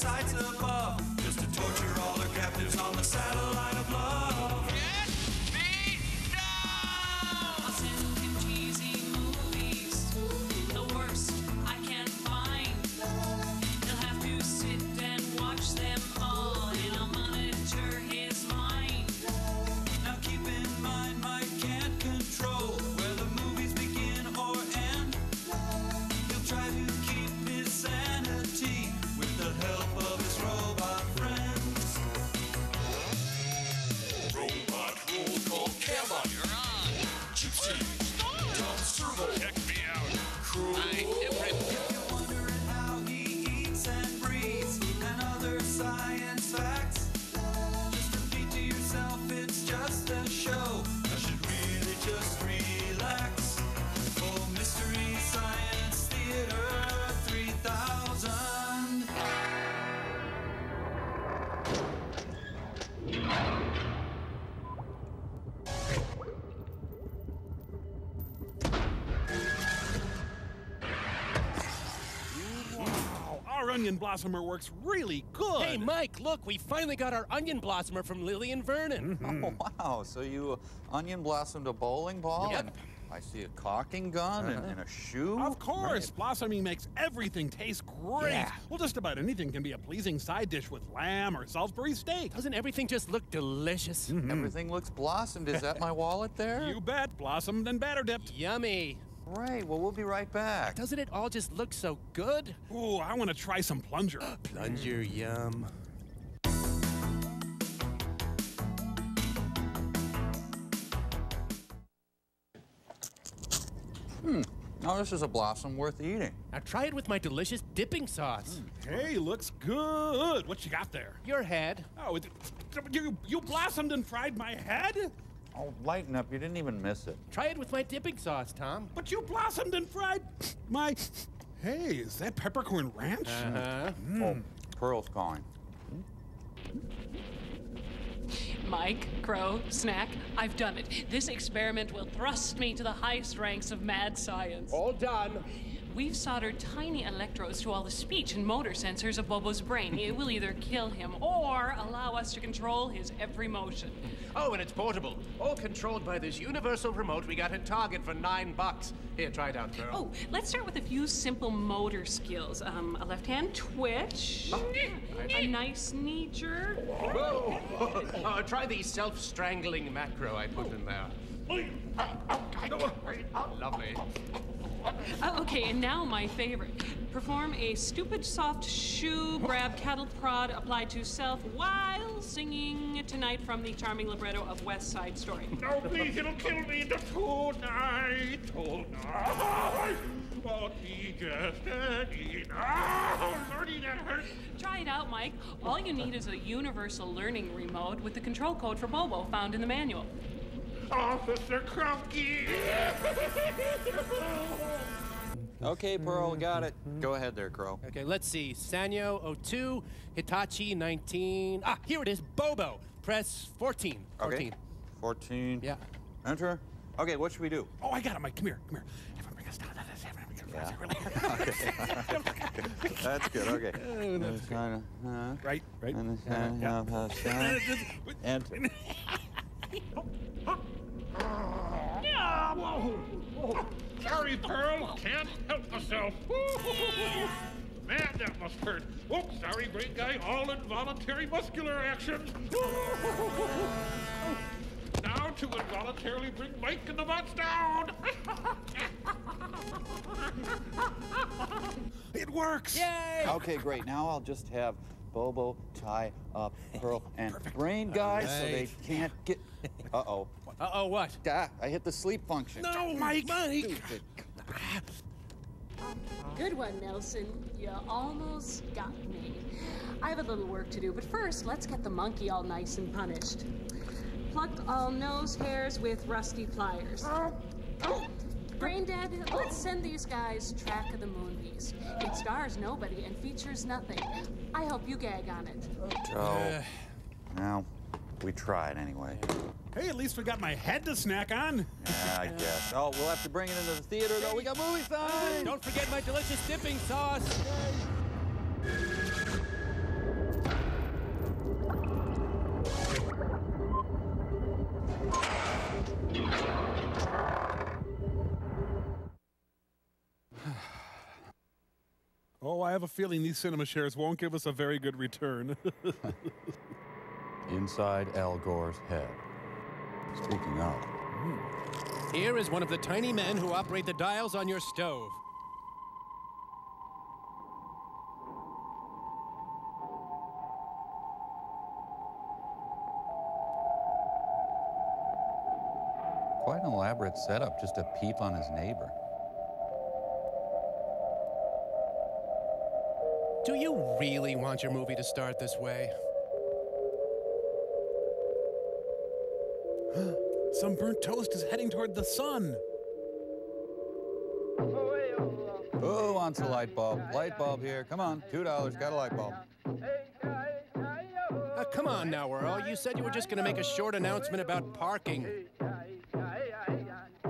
sights above, just to torture all their captives on the satellite of love. Get me down! I'll send him cheesy movies, the worst I can find. He'll have to sit and watch them all, and I'll monitor his mind. Now keep in mind, Mike can't control where the movies begin or end. He'll try to keep his sanity with the help of his robot friends. Robot roll call camera. You're on. Gypsy. Tom Servo. Check me out. Crew. I am ready. If you're wondering how he eats and breathes and other science facts, just repeat to yourself it's just a show. I should really just relax. For Mystery Science Theater 3000. Wow, our onion blossomer works really good. Hey, Mike, look, we finally got our onion blossomer from Lily and Vernon. Oh, wow. So you onion blossomed a bowling ball? Yep. And I see a caulking gun and a shoe? Of course, blossoming makes everything taste great. Yeah. Well, just about anything can be a pleasing side dish with lamb or Salisbury steak. Doesn't everything just look delicious? Everything looks blossomed. Is that my wallet there? You bet, blossomed and batter dipped. Yummy. Great. Well, we'll be right back. Doesn't it all just look so good? Ooh, I want to try some plunger. Plunger, yum. Now, this is a blossom worth eating. Now try it with my delicious dipping sauce. Hey, looks good. What you got there? Your head. Oh, you blossomed and fried my head? Oh, lighten up. You didn't even miss it. Try it with my dipping sauce, Tom. But you blossomed and fried my... Hey, is that peppercorn ranch? Uh-huh. Oh, Pearl's calling. Mike, Crow, Snack, I've done it. This experiment will thrust me to the highest ranks of mad science. All done. We've soldered tiny electrodes to all the speech and motor sensors of Bobo's brain. It will either kill him or allow us to control his every motion. Oh, and it's portable. All controlled by this universal remote we got at Target for $9. Here, try it out, girl. Oh, let's start with a few simple motor skills. A left-hand twitch, a nice knee jerk. Whoa! Try the self-strangling macro I put in there. Lovely. Okay, and now my favorite. Perform a stupid soft shoe grab cattle prod applied to self while singing Tonight from the charming libretto of West Side Story. No, please, it'll kill me. Tonight. Won't be just any. Oh, Lordy, that hurts. Try it out, Mike. All you need is a universal learning remote with the control code for Bobo found in the manual. Officer Krumke. Okay, Pearl, got it. Go ahead there, Crow. Okay, let's see. Sanyo 02, Hitachi 19. Ah, here it is. Bobo. Press 14. 14. Okay. 14. Yeah. Enter. Okay, what should we do? Oh, I got it, Mike. Come here. Everyone bring us down. That's good. Okay. Right. And Yeah, whoa. Sorry, Pearl. Can't help myself. Man, that must hurt. Oops, sorry, great guy. All involuntary muscular actions. Now to involuntarily bring Mike and the bots down. It works. Yay! okay, great. Now I'll just have Bobo tie up Pearl and Brain guys so they can't get. Uh-oh. Uh-oh, what? Ah, I hit the sleep function. No, Mike. Stupid. Good one, Nelson. You almost got me. I have a little work to do, but first, let's get the monkey all nice and punished. Pluck all nose hairs with rusty pliers. Braindead, let's send these guys Track of the Moonbeast. It stars nobody and features nothing. I hope you gag on it. Joe. Well, we tried anyway. Hey, at least we got my head to snack on. Yeah, I guess. Oh, we'll have to bring it into the theater, though. We got movie time! Don't forget my delicious dipping sauce. Oh, I have a feeling these cinema shares won't give us a very good return. Inside Al Gore's head. Speaking of. Here is one of the tiny men who operate the dials on your stove. Quite an elaborate setup just to peep on his neighbor. Do you really want your movie to start this way? Some burnt toast is heading toward the sun. Who wants a light bulb? Light bulb here. Come on, $2. Got a light bulb. Come on now, Earl. You said you were just going to make a short announcement about parking.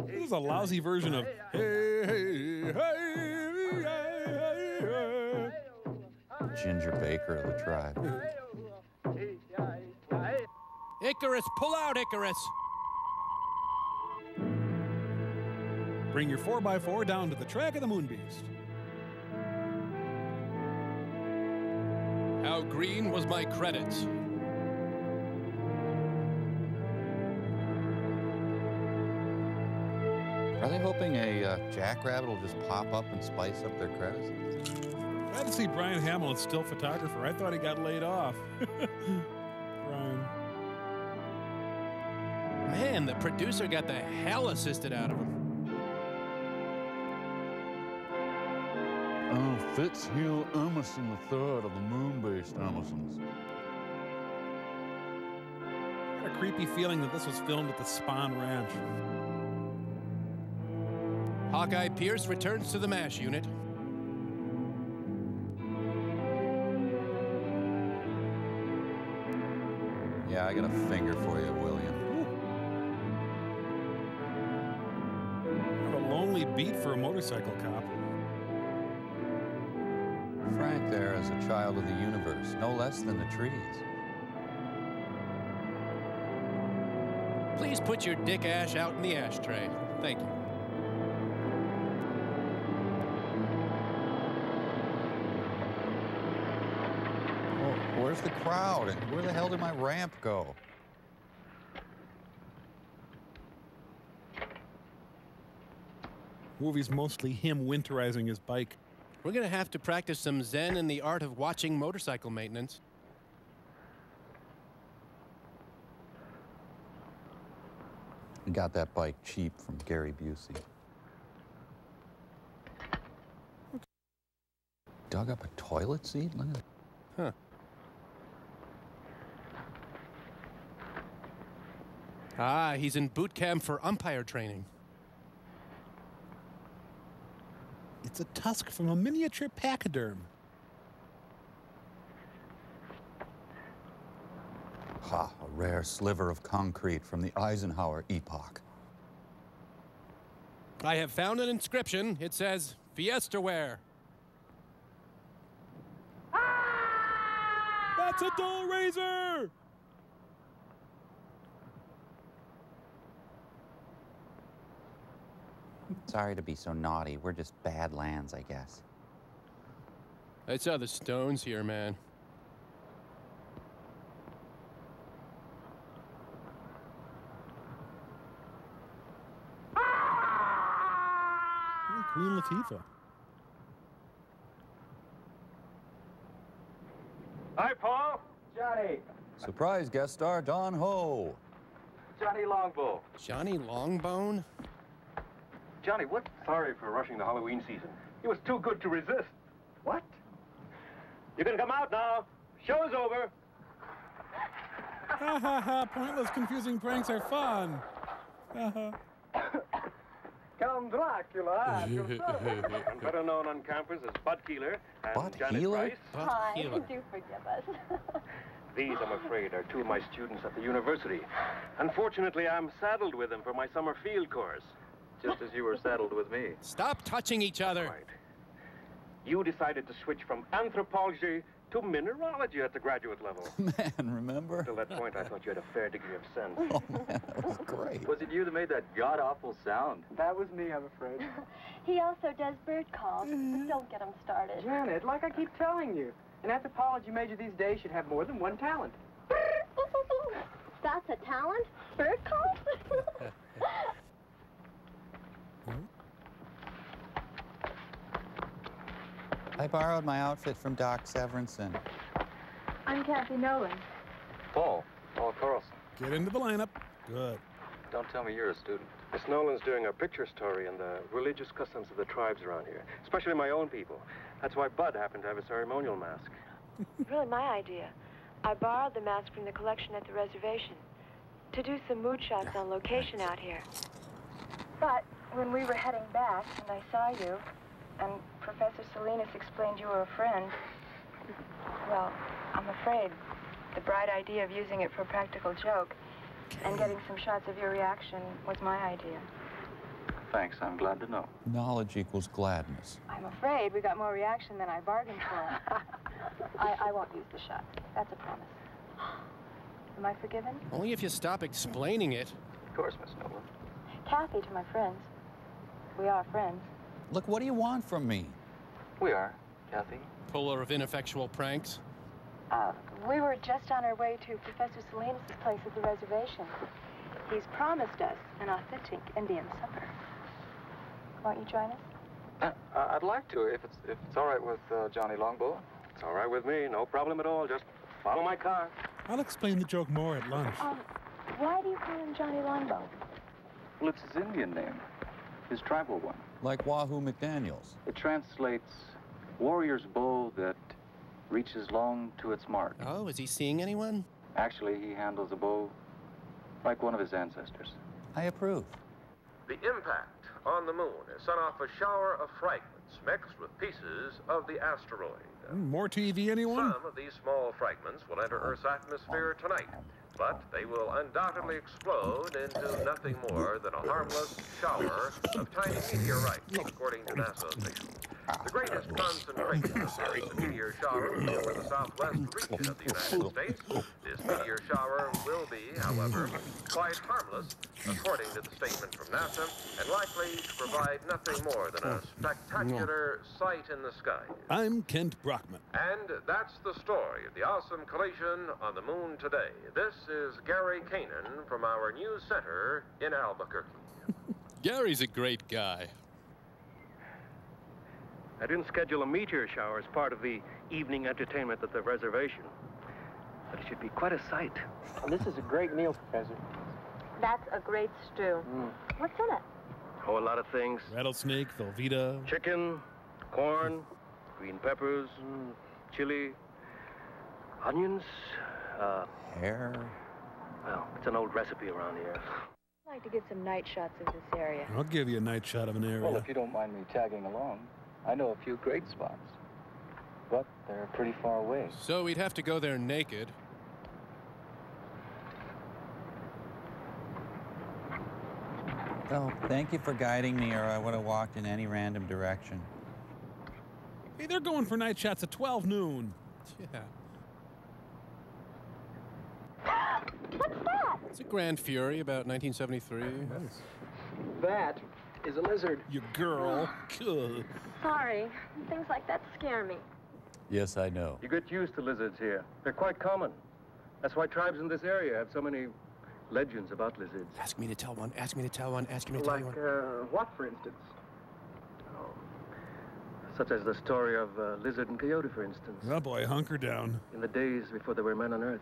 This is a lousy version of hey, hey, hey, hey, hey. Ginger Baker of the tribe. Icarus, pull out, Icarus! Bring your 4x4 down to the track of the Moon Beast. How green was my credits? Are they hoping a jackrabbit will just pop up and spice up their credits? Glad to see Brian Hamill is still photographer. I thought he got laid off. Brian. Man, the producer got the hell assisted out of him. Fitzhugh Emerson III of the Moon-based Emersons. I got a creepy feeling that this was filmed at the Spawn Ranch. Hawkeye Pierce returns to the MASH unit. Yeah, I got a finger for you, William. What a lonely beat for a motorcycle cop. Frank there is a child of the universe, no less than the trees. Please put your dick ash out in the ashtray. Thank you. Oh, where's the crowd? And where the hell did my ramp go? Movie's mostly him winterizing his bike. We're gonna have to practice some Zen and the art of watching motorcycle maintenance. He got that bike cheap from Gary Busey. Dug up a toilet seat? Look at that. Huh. Ah, he's in boot camp for umpire training. It's a tusk from a miniature pachyderm. Ha, a rare sliver of concrete from the Eisenhower epoch. I have found an inscription. It says, Fiestaware. That's a dull razor! Sorry to be so naughty. We're just badlands, I guess. I saw the stones here, man. Queen Latifah. Hi, Paul. Johnny. Surprise guest star Don Ho. Johnny Longbow. Johnny Longbone? Johnny, what? Sorry for rushing the Halloween season. It was too good to resist. What? You can come out now. Show's over. Ha ha ha, pointless, confusing pranks are fun. Ha ha. Count Dracula and yourself. And better known on campus as Bud Keeler and Bud Janet Healer? Rice. Hi, Healer. do forgive us. These, I'm afraid, are two of my students at the university. Unfortunately, I'm saddled with them for my summer field course. Just as you were saddled with me. Stop touching each other. Right. You decided to switch from anthropology to mineralogy at the graduate level. Man, remember? Till that point, I thought you had a fair degree of sense. Oh, man, that was great. Was it you that made that god-awful sound? That was me, I'm afraid. He also does bird calls, but don't get him started. Janet, like I keep telling you, an anthropology major these days should have more than one talent. That's a talent? Bird calls? I borrowed my outfit from Doc Severinsen. I'm Kathy Nolan. Paul Carlson. Get into the lineup. Good. Don't tell me you're a student. Miss Nolan's doing a picture story on the religious customs of the tribes around here, especially my own people. That's why Bud happened to have a ceremonial mask. Really my idea. I borrowed the mask from the collection at the reservation to do some mood shots on location out here. But when we were heading back and I saw you, and Professor Salinas explained you were a friend, well, I'm afraid the bright idea of using it for a practical joke and getting some shots of your reaction was my idea. Thanks, I'm glad to know. Knowledge equals gladness. I'm afraid we got more reaction than I bargained for. I won't use the shot. That's a promise. Am I forgiven? Only if you stop explaining it. Of course, Miss Nolan. Kathy to my friends. We are friends. Look, what do you want from me? We are, Kathy. Puller of ineffectual pranks. We were just on our way to Professor Salinas' place at the reservation. He's promised us an authentic Indian supper. Won't you join us? I'd like to, if it's all right with Johnny Longbow. It's all right with me, no problem at all. Just follow my car. I'll explain the joke more at lunch. Why do you call him Johnny Longbow? Well, it's his Indian name, his tribal one. Like Wahoo McDaniels. It translates warrior's bow that reaches long to its mark. Oh, is he seeing anyone? Actually, he handles a bow like one of his ancestors. I approve. The impact on the moon has sent off a shower of fragments mixed with pieces of the asteroid. More TV, anyone? Some of these small fragments will enter Earth's atmosphere tonight, but they will undoubtedly explode into nothing more than a harmless shower of tiny meteorites, according to NASA officials. The greatest concentration of this meteor shower will be over the southwest region of the United States. This meteor shower will be, however, quite harmless, according to the statement from NASA, and likely to provide nothing more than a spectacular sight in the sky. I'm Kent Brockman. And that's the story of the awesome collision on the moon today. This is Gary Kanan from our news center in Albuquerque. Gary's a great guy. I didn't schedule a meteor shower as part of the evening entertainment at the reservation. But it should be quite a sight. Well, this is a great meal, Professor. That's a great stew. What's in it? Oh, a lot of things. Rattlesnake, Velveeta. Chicken, corn, green peppers, chili, onions, Hair. well, it's an old recipe around here. I'd like to get some night shots of this area. I'll give you a night shot of an area. Well, if you don't mind me tagging along, I know a few great spots. But they're pretty far away. So we'd have to go there naked. Oh, thank you for guiding me, or I would have walked in any random direction. Hey, they're going for night shots at 12 noon. Yeah. What's that? It's a Grand Fury about 1973. Nice. That is a lizard. You girl. Ugh. Sorry. Things like that scare me. Yes, I know. You get used to lizards here. They're quite common. That's why tribes in this area have so many legends about lizards. Ask me to tell one. Ask me to tell one. Ask me to tell Like, one. what, for instance? Such as the story of Lizard and Coyote, for instance. Oh boy, hunker down. In the days before there were men on Earth.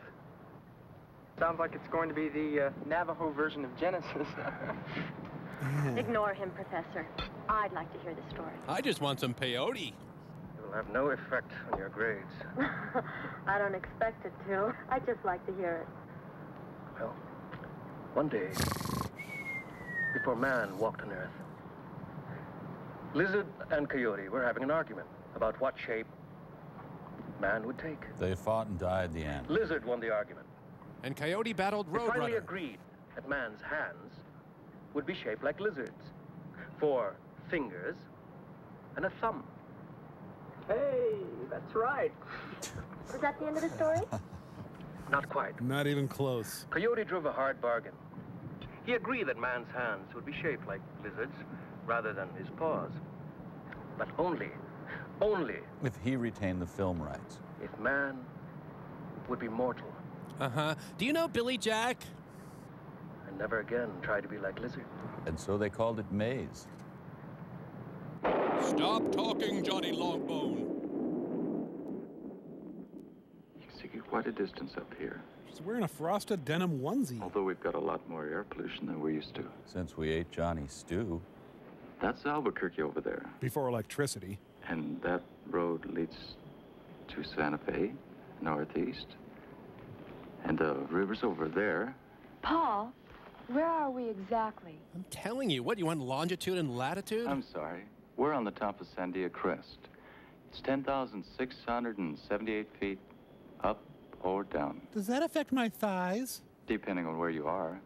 Sounds like it's going to be the Navajo version of Genesis. Ignore him, Professor. I'd like to hear the story. I just want some peyote. It will have no effect on your grades. I don't expect it to. I'd just like to hear it. Well, one day, before man walked on Earth, Lizard and Coyote were having an argument about what shape man would take. They fought and died at the end. Lizard won the argument. And Coyote battled They finally Roadrunner. agreed that man's hands would be shaped like lizards. 4 fingers and a thumb. Hey, that's right. Was that the end of the story? Not quite. Not even close. Coyote drove a hard bargain. He agreed that man's hands would be shaped like lizards rather than his paws. But only if he retained the film rights. if man would be mortal Uh-huh. Do you know Billy Jack? and never again try to be like lizard. And so they called it Maze. Stop talking, Johnny Longbone. You can see quite a distance up here. She's wearing a frosted denim onesie. Although we've got a lot more air pollution than we're used to. Since we ate Johnny's stew. That's Albuquerque over there. Before electricity. And that road leads to Santa Fe, northeast. And the river's over there. Paul, where are we exactly? I'm telling you. What, you want longitude and latitude? I'm sorry. We're on the top of Sandia Crest. It's 10,678 feet up or down. Does that affect my thighs? Depending on where you are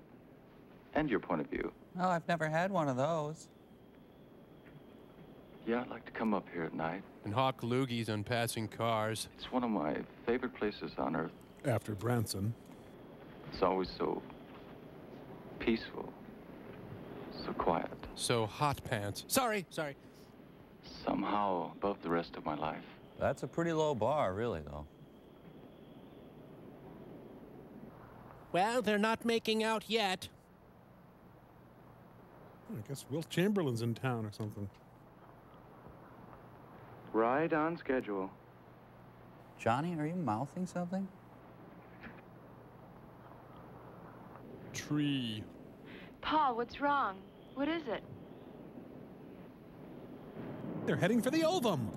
and your point of view. Oh, I've never had one of those. Yeah, I'd like to come up here at night. And hawk loogies on passing cars. It's one of my favorite places on Earth. After Branson. It's always so peaceful, so quiet. So hot pants. Sorry. Somehow above the rest of my life. That's a pretty low bar, really, though. Well, they're not making out yet. I guess Will Chamberlain's in town or something. Right on schedule. Johnny, are you mouthing something? Tree. Paul, what's wrong? What is it? They're heading for the ovum.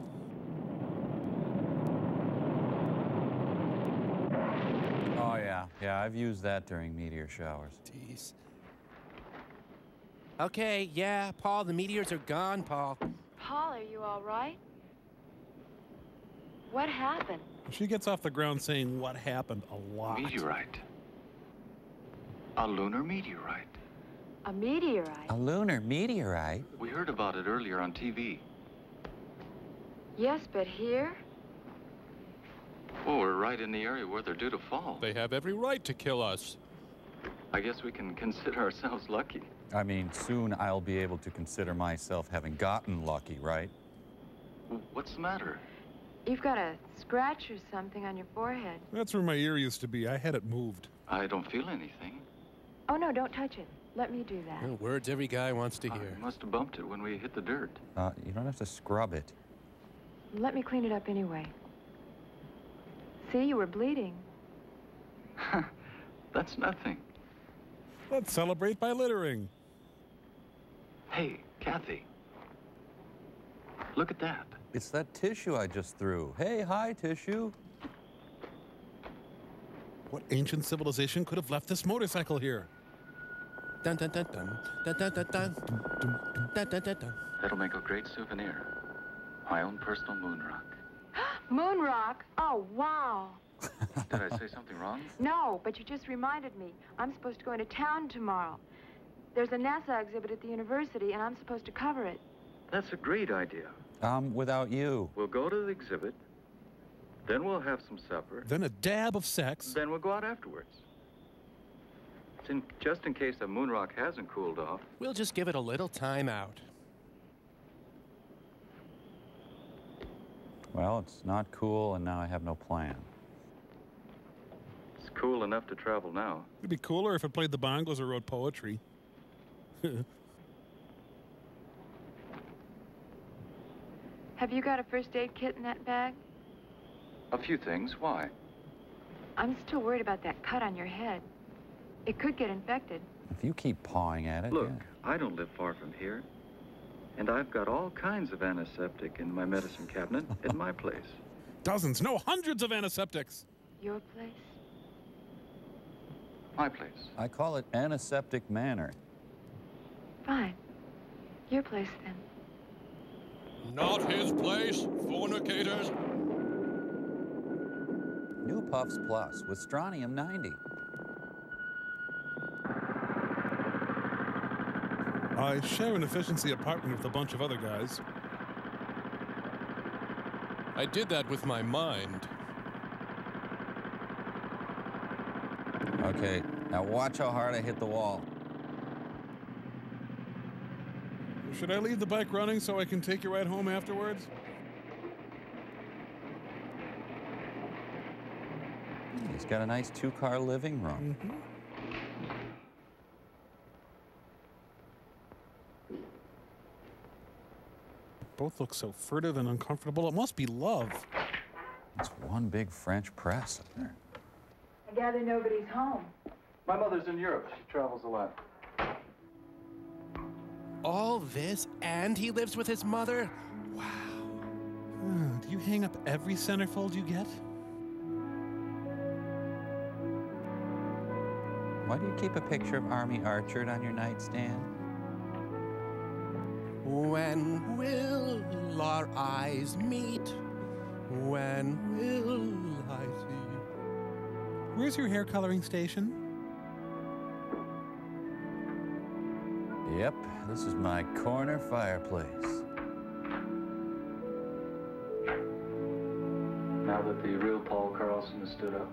Oh, yeah. Yeah, I've used that during meteor showers. Jeez. Okay, yeah, Paul, the meteors are gone, Paul. Paul, are you all right? What happened? She gets off the ground saying what happened a lot. Meteorite. A lunar meteorite. A meteorite? A lunar meteorite? We heard about it earlier on TV. Yes, but here? Oh, we're right in the area where they're due to fall. They have every right to kill us. I guess we can consider ourselves lucky. I mean, soon I'll be able to consider myself having gotten lucky, right? What's the matter? You've got a scratch or something on your forehead. That's where my ear used to be. I had it moved. I don't feel anything. Oh, no, don't touch it. Let me do that. Well, words every guy wants to hear. I must have bumped it when we hit the dirt. You don't have to scrub it. Let me clean it up anyway. See, you were bleeding. That's nothing. Let's celebrate by littering. Hey, Kathy. Look at that. It's that tissue I just threw. Hey, hi, tissue. What ancient civilization could have left this motorcycle here? Dun dun dun dun dun dun dun dun dun dun dun dun. That'll make a great souvenir. My own personal moon rock. Moon rock? Oh, wow. Did I say something wrong? No, but you just reminded me. I'm supposed to go into town tomorrow. There's a NASA exhibit at the university, and I'm supposed to cover it. That's a great idea. Without you. We'll go to the exhibit, then we'll have some supper. Then a dab of sex. Then we'll go out afterwards. Just in case the moon rock hasn't cooled off. We'll just give it a little time out. Well, it's not cool, and now I have no plan. It's cool enough to travel now. It'd be cooler if it played the bongos or wrote poetry. Have you got a first aid kit in that bag? A few things. Why? I'm still worried about that cut on your head. It could get infected. If you keep pawing at it, Look, yeah. I don't live far from here. And I've got all kinds of antiseptic in my medicine cabinet at my place. Dozens, no, hundreds of antiseptics. Your place? My place. I call it antiseptic manor. Fine. Your place, then. Not his place, fornicators. New Puffs Plus with strontium 90. I share an efficiency apartment with a bunch of other guys. I did that with my mind. Okay, now watch how hard I hit the wall. Should I leave the bike running so I can take you right home afterwards? He's got a nice 2-car living room. Mm-hmm. Both look so furtive and uncomfortable. It must be love. It's one big French press up there. I gather nobody's home. My mother's in Europe. She travels a lot. All this, and he lives with his mother? Wow. Do you hang up every centerfold you get? Why do you keep a picture of Army Archerd on your nightstand? When will our eyes meet? When will I see you? Where's your hair coloring station? Yep, this is my corner fireplace. Now that the real Paul Carlson has stood up,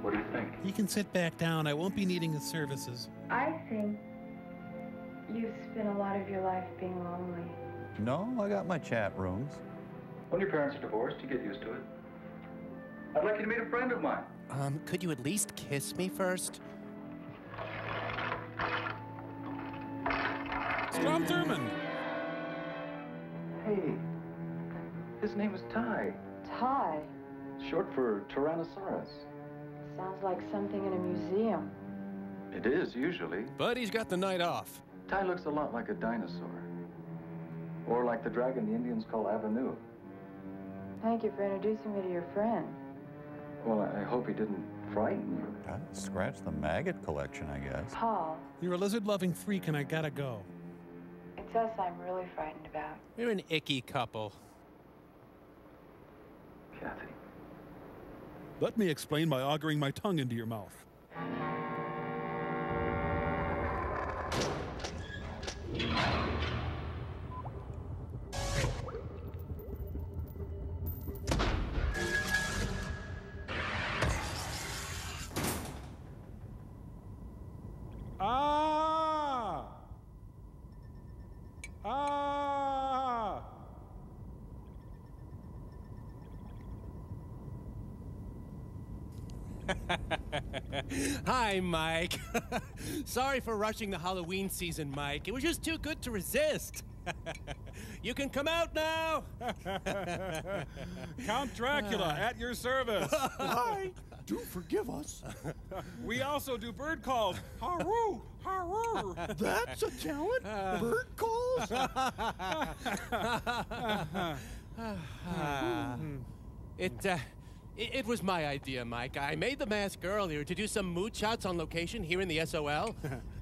what do you think? He can sit back down. I won't be needing his services. I think you've spent a lot of your life being lonely. No, I got my chat rooms. When your parents are divorced, you get used to it. I'd like you to meet a friend of mine. Could you at least kiss me first? Strom Thurmond. Hey, his name is Ty. Ty? Short for Tyrannosaurus. Sounds like something in a museum. It is, usually. But he's got the night off. Ty looks a lot like a dinosaur. Or like the dragon the Indians call Avenue. Thank you for introducing me to your friend. Well, I hope he didn't frighten you. Scratch the maggot collection, I guess. Paul, You're a lizard-loving freak, and I gotta go. it's us I'm really frightened about. You're an icky couple. Kathy. Let me explain by augering my tongue into your mouth. Ah! Ah! Hi, Mike. Sorry for rushing the Halloween season, Mike. It was just too good to resist. You can come out now. Count Dracula at your service. Hi. Do forgive us. We also do bird calls. Haru, haru. That's a talent. Bird calls. It was my idea, Mike. I made the mask earlier to do some mood shots on location here in the SOL.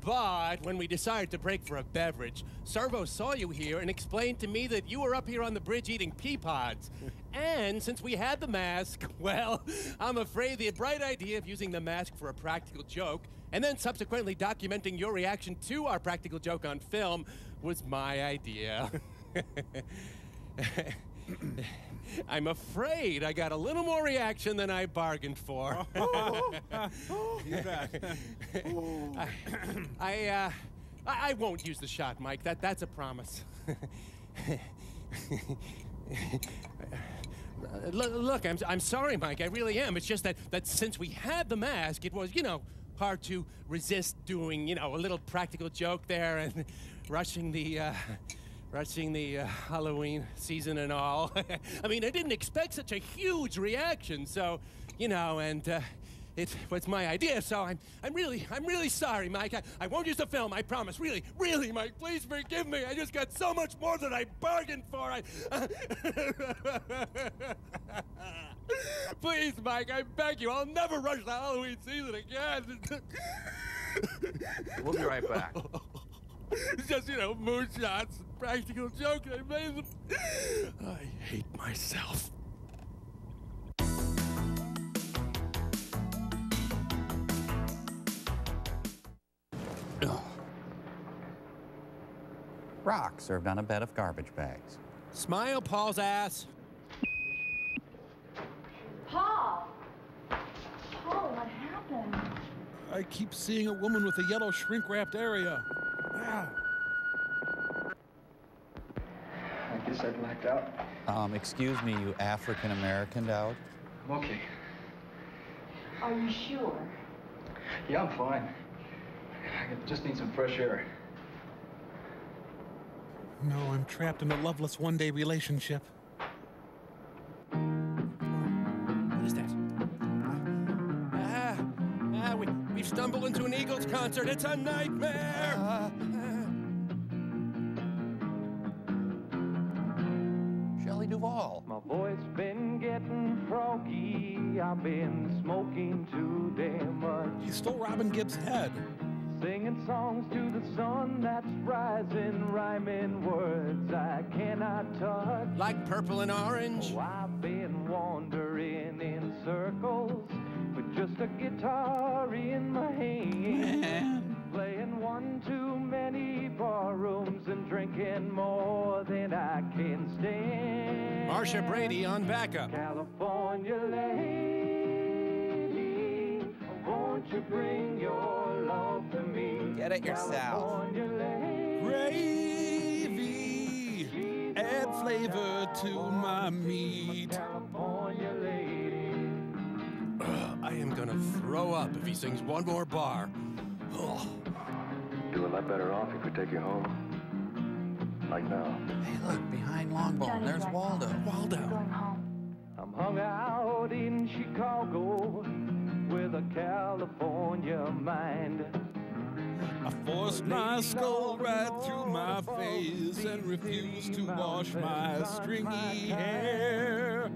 But when we decided to break for a beverage, Servo saw you here and explained to me that you were up here on the bridge eating pea pods. And since we had the mask, well, I'm afraid the bright idea of using the mask for a practical joke and then subsequently documenting your reaction to our practical joke on film was my idea. I'm afraid I got a little more reaction than I bargained for. You bet. I won't use the shot, Mike. That's a promise. Look, I'm sorry, Mike. I really am. It's just that since we had the mask, it was, hard to resist doing, a little practical joke there and rushing the Halloween season and all. I mean, I didn't expect such a huge reaction, so, it was my idea, so I'm really sorry, Mike. I won't use the film, I promise. Really, Mike, please forgive me. I just got so much more than I bargained for. Please, Mike, I beg you, I'll never rush the Halloween season again. We'll be right back. It's just, moonshots and practical jokes. I made them. I hate myself. Rock served on a bed of garbage bags. Smile, Paul's ass. Paul! Paul, what happened? I keep seeing a woman with a yellow shrink-wrapped area. Wow. I guess I blacked out. Excuse me, you African-American out? I'm okay. Are you sure? Yeah, I'm fine. I just need some fresh air. No, I'm trapped in a loveless one-day relationship. What is that? We've stumbled into an Eagles concert. It's a nightmare. Shelley Duvall. My voice been getting froggy. I've been smoking too damn much. He stole Robin Gibbs' head. Singing songs to the sun that's rising, rhyming words I cannot touch. Like purple and orange. Oh, I've been wandering in circles with just a guitar in my hand. Man. Playing one too many bar rooms and drinking more than I can stand. Marsha Brady on backup. California lady, won't you bring your love to me? Get it yourself. California lady, Gravy. Add flavor to my meat. California lady. I am gonna throw up if he sings one more bar. Ugh. Do a lot better off if we take you home. Like now. Hey, look, behind Longbone, there's Waldo. Waldo. Going home. I'm hung out in Chicago with a California mind. I forced my skull right through my face and refused to wash my stringy hair.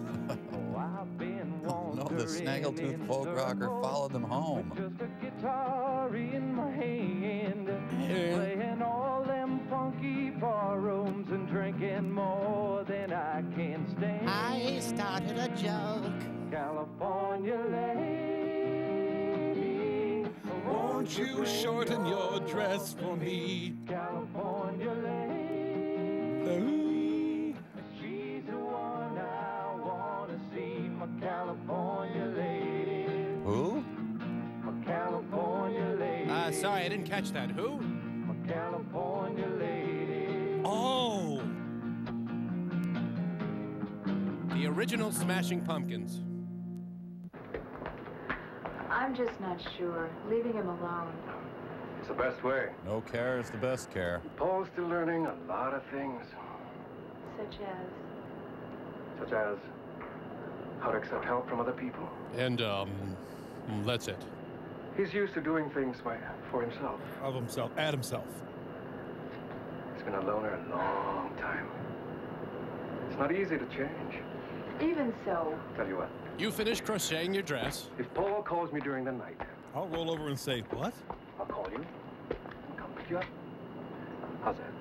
No, the snaggletooth folk rocker followed them home. Just a guitar in my hand, playing all them funky bar rooms and drinking more than I can stand. I started a joke. California lady, Won't you shorten your dress for me? California lady, she's the one I wanna see, my California lady. Who? My California lady. Sorry, I didn't catch that. Who? My California lady. Oh! The original Smashing Pumpkins. I'm just not sure. Leaving him alone. It's the best way. No care is the best care. Paul's still learning a lot of things. Such as? How to accept help from other people. And, that's it. He's used to doing things for himself. Of himself, at himself. He's been a loner a long time. It's not easy to change. Even so. Tell you what, You finished crocheting your dress. if Paul calls me during the night, I'll roll over and say, what? I'll call you and come pick you up. How's that?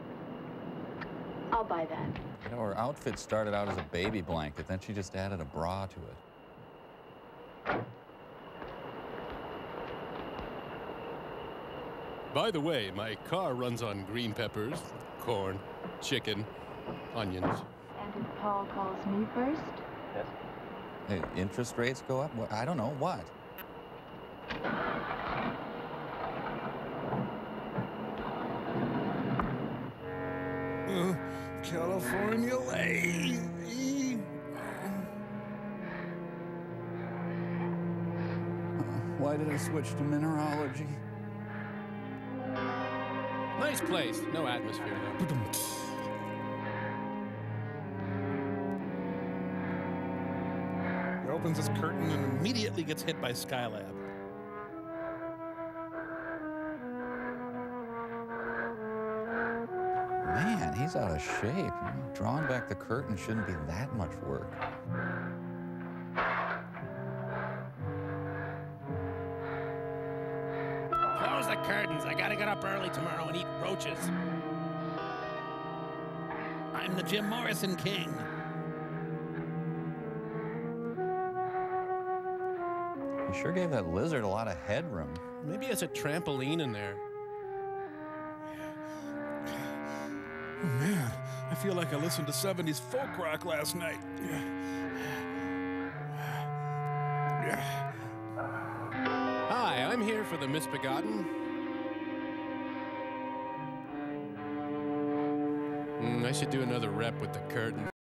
I'll buy that. You know, her outfit started out as a baby blanket, then she just added a bra to it. By the way, my car runs on green peppers, corn, chicken, onions. And if Paul calls me first? Yes. Hey, interest rates go up? I don't know, what? California lady. Why did I switch to mineralogy? Nice place. No atmosphere, though. He opens his curtain and immediately gets hit by Skylab. Man, he's out of shape. Drawing back the curtain shouldn't be that much work. Close the curtains. I gotta get up early tomorrow and eat roaches. I'm the Jim Morrison king. He sure gave that lizard a lot of headroom. Maybe it's a trampoline in there. Oh, man, I feel like I listened to 70s folk rock last night. Hi, I'm here for the misbegotten? I should do another rep with the curtain.